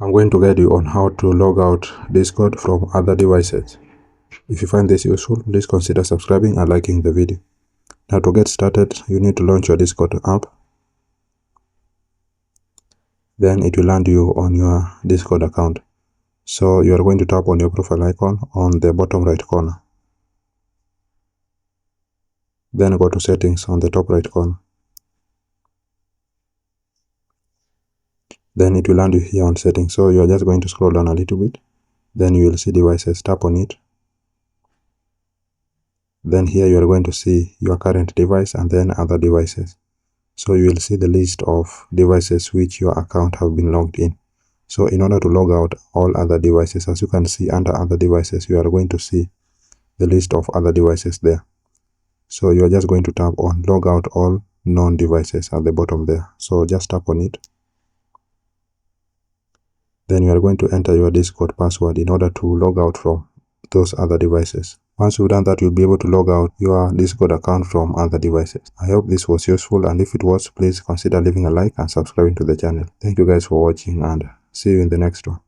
I'm going to guide you on how to log out Discord from other devices. If you find this useful, please consider subscribing and liking the video. Now to get started, you need to launch your Discord app. Then it will land you on your Discord account. So you are going to tap on your profile icon on the bottom right corner. Then go to settings on the top right corner. Then it will land you here on settings. So you are just going to scroll down a little bit. Then you will see devices. Tap on it. Then here you are going to see your current device and then other devices. So you will see the list of devices which your account have been logged in. So in order to log out all other devices, as you can see under other devices, you are going to see the list of other devices there. So you are just going to tap on log out all known devices at the bottom there. So just tap on it. Then you are going to enter your Discord password in order to log out from those other devices. Once you've done that, you'll be able to log out your Discord account from other devices. I hope this was useful, and if it was, please consider leaving a like and subscribing to the channel. Thank you guys for watching, and see you in the next one.